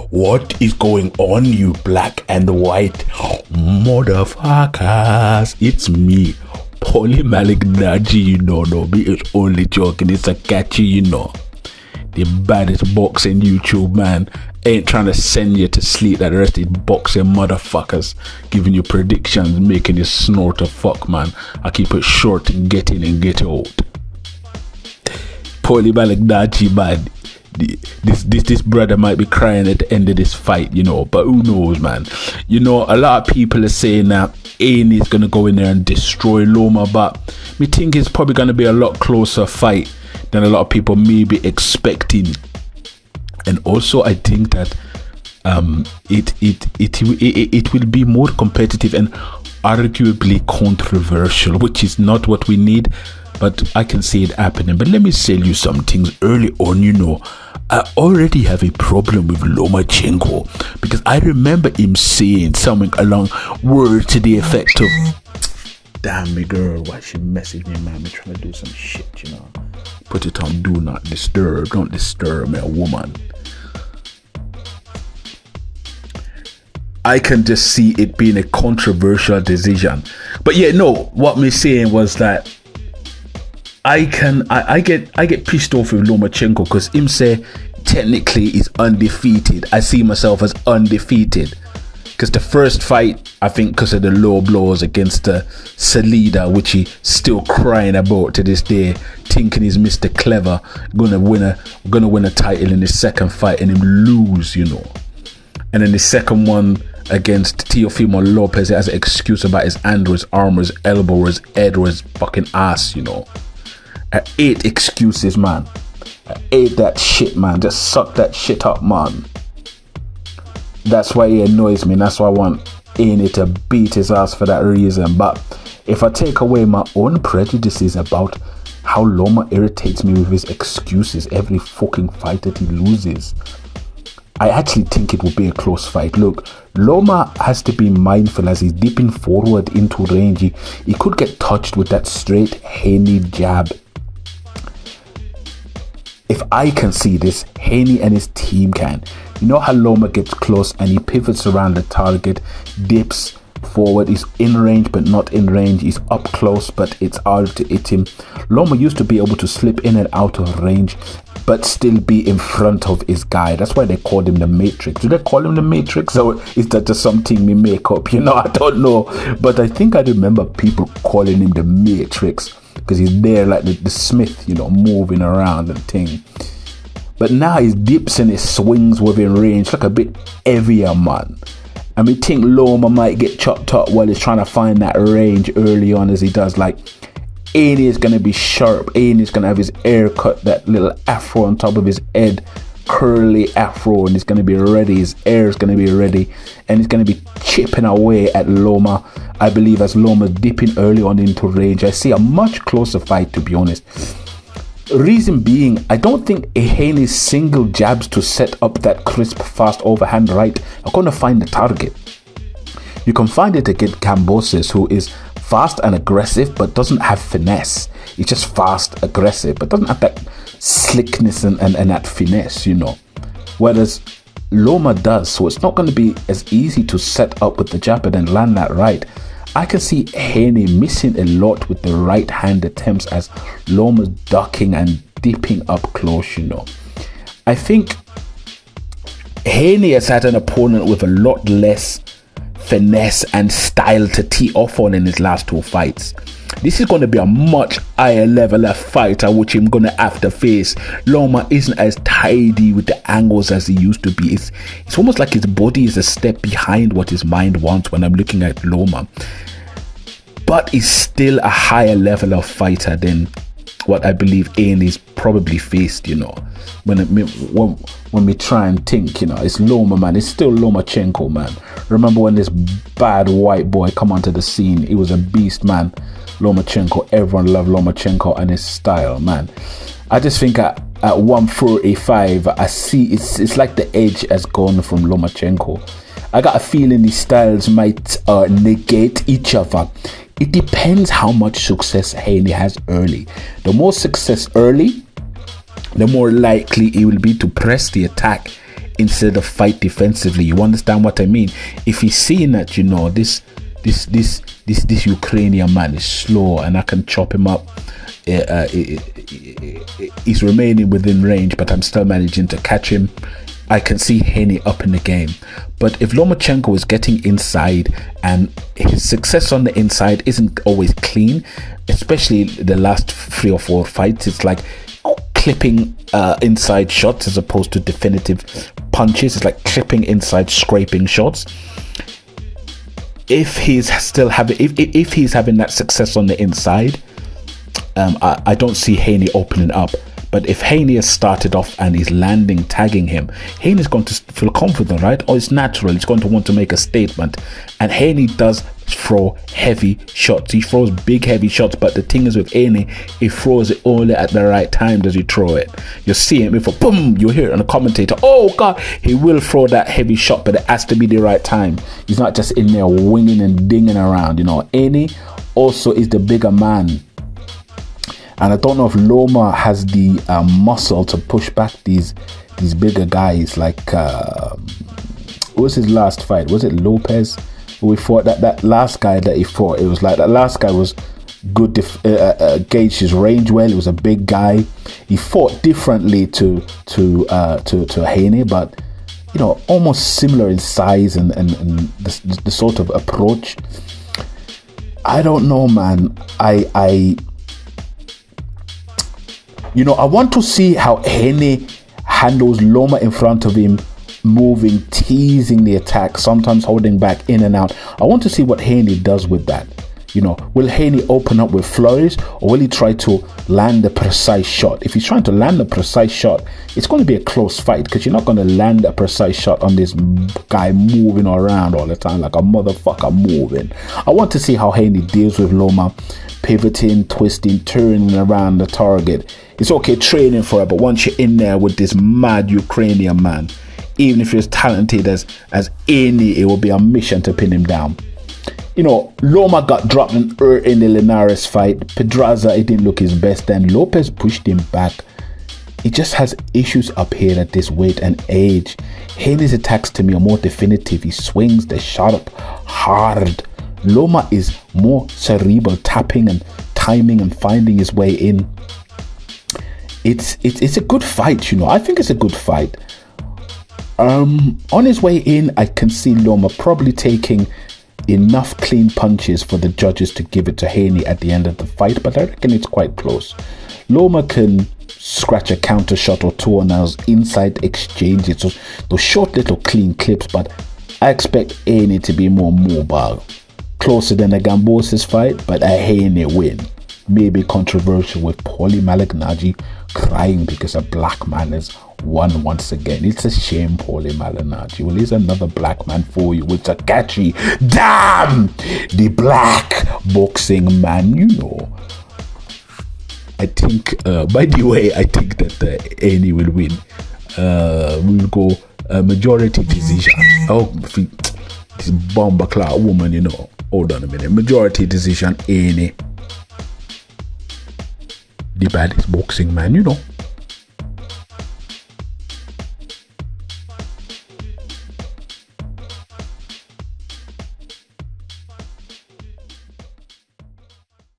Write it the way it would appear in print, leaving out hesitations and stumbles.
What is going on, you black and white motherfuckers? It's me, Paulie Malignaggi, you know. No, me is only joking. It's a catchy, you know. The baddest boxing YouTube, man. Ain't trying to send you to sleep like the rest of these boxing motherfuckers, giving you predictions, making you snort to fuck, man. I keep it short and get in and get out. Paulie Malignaggi, man. This brother might be crying at the end of this fight, you know, but who knows, man. You know, a lot of people are saying that Haney is going to go in there and destroy Loma, but me think it's probably going to be a lot closer fight than a lot of people may be expecting. And also I think that it will be more competitive and arguably controversial, which is not what we need, but I can see it happening. But let me tell you some things early on. You know, I already have a problem with Lomachenko because I remember him saying something along words to the effect of, damn me girl, why she messaged me, man, me trying to do some shit, you know. Put it on do not disturb, don't disturb me, a woman. I can just see it being a controversial decision. But yeah, no, what me saying was that I get pissed off with Lomachenko because him say technically he's undefeated. I see myself as undefeated because the first fight, I think because of the low blows against Salida, which he still crying about to this day, thinking he's Mr. Clever, gonna win a title in his second fight and him lose, you know. And then the second one against Teofimo Lopez, he has an excuse about his hand or his arm or his elbow or his head or his fucking ass, you know. I hate excuses, man. I hate that shit, man. Just suck that shit up, man. That's why he annoys me. And that's why I want Haney to beat his ass for that reason. But if I take away my own prejudices about how Loma irritates me with his excuses every fucking fight that he loses, I actually think it will be a close fight. Look, Loma has to be mindful as he's dipping forward into range. He could get touched with that straight Haney jab. If I can see this, Haney and his team can. You know how Loma gets close and he pivots around the target, dips forward, he's in range but not in range, he's up close but it's hard to hit him. Loma used to be able to slip in and out of range but still be in front of his guy. That's why they called him the Matrix. Do they call him the Matrix, or is that just something we make up? You know, I don't know, but I think I remember people calling him the Matrix because he's there like the Smith, you know, moving around and thing. But now his dips and his swings within range look a bit heavier, man. And we think Loma might get chopped up while he's trying to find that range early on as he does. Like, Haney is going to be sharp. Haney is going to have his hair cut, that little afro on top of his head, curly afro, and he's going to be ready. His hair is going to be ready, and he's going to be chipping away at Loma, I believe, as Loma dipping early on into range. I see a much closer fight, to be honest. Reason being, I don't think Haney's single jabs to set up that crisp, fast overhand right are going to find the target. You can find it against Cambosis, who is fast and aggressive but doesn't have finesse. He's just fast, aggressive, but doesn't have that slickness and that finesse, you know. Whereas Loma does, so it's not going to be as easy to set up with the jab and then land that right. I can see Haney missing a lot with the right hand attempts as Loma's ducking and dipping up close, you know. I think Haney has had an opponent with a lot less finesse and style to tee off on in his last two fights. This is going to be a much higher level of fighter which I'm going to have to face. Loma isn't as tidy with the angles as he used to be. It's almost like his body is a step behind what his mind wants when I'm looking at Loma. But he's still a higher level of fighter than what I believe Haney's probably faced, you know. When we try and think, you know, it's Loma, man. It's still Lomachenko, man. Remember when this bad white boy come onto the scene? He was a beast, man. Lomachenko, everyone loved Lomachenko and his style, man. I just think at 145, I see it's like the edge has gone from Lomachenko. I got a feeling these styles might negate each other. It depends how much success Haney has early. The more success early, the more likely he will be to press the attack instead of fight defensively. You understand what I mean? If he's seeing that, you know, this Ukrainian man is slow and I can chop him up, he's remaining within range, but I'm still managing to catch him, I can see Haney up in the game. But if Lomachenko is getting inside and his success on the inside isn't always clean, especially the last 3 or 4 fights, it's like clipping inside shots as opposed to definitive punches. It's like clipping inside, scraping shots. If he's still having, if he's having that success on the inside, I don't see Haney opening up. But if Haney has started off and he's landing, tagging him, Haney's going to feel confident, right? Or it's natural. He's going to want to make a statement. And Haney does throw heavy shots. He throws big, heavy shots. But the thing is with Haney, he throws it only at the right time does he throw it. You see him before, boom, you hear it on the commentator. Oh, God, he will throw that heavy shot, but it has to be the right time. He's not just in there winging and dinging around, you know. Haney also is the bigger man. And I don't know if Loma has the muscle to push back these bigger guys. Like, what was his last fight? Was it Lopez? We fought that last guy that he fought. It was like that last guy was good, gauged his range well. He was a big guy. He fought differently to Haney, but you know, almost similar in size and the sort of approach. I don't know, man. You know, I want to see how Haney handles Loma in front of him, moving, teasing the attack, sometimes holding back in and out. I want to see what Haney does with that. You know, will Haney open up with flurries, or will he try to land a precise shot? If he's trying to land a precise shot, it's going to be a close fight, because you're not going to land a precise shot on this guy moving around all the time like a motherfucker moving. I want to see how Haney deals with Loma, pivoting, twisting, turning around the target. It's okay training for it, but once you're in there with this mad Ukrainian man, even if you're as talented as any, it will be a mission to pin him down. You know, Loma got dropped in the Linares fight. Pedraza, it didn't look his best then. Lopez pushed him back. He just has issues up here at this weight and age. Haney's attacks to me are more definitive. He swings the shot up hard. Loma is more cerebral, tapping and timing and finding his way in. It's a good fight, you know. I think it's a good fight. On his way in, I can see Loma probably taking enough clean punches for the judges to give it to Haney at the end of the fight, but I reckon it's quite close. Loma can scratch a counter shot or two on those inside exchanges, those short little clean clips, but I expect Haney to be more mobile. Closer than a Gambosis fight, but a Haney win. Maybe controversial with Paulie Malignaggi crying because a black man has won once again. It's a shame, Paulie Malignaggi. Well, here's another black man for you with a catchy damn the black boxing man, you know. I think, by the way, I think that Haney will win. We'll go majority decision. Oh, this bomber clock woman, you know. Hold on a minute. Majority decision, Haney. The baddest boxing man, you know.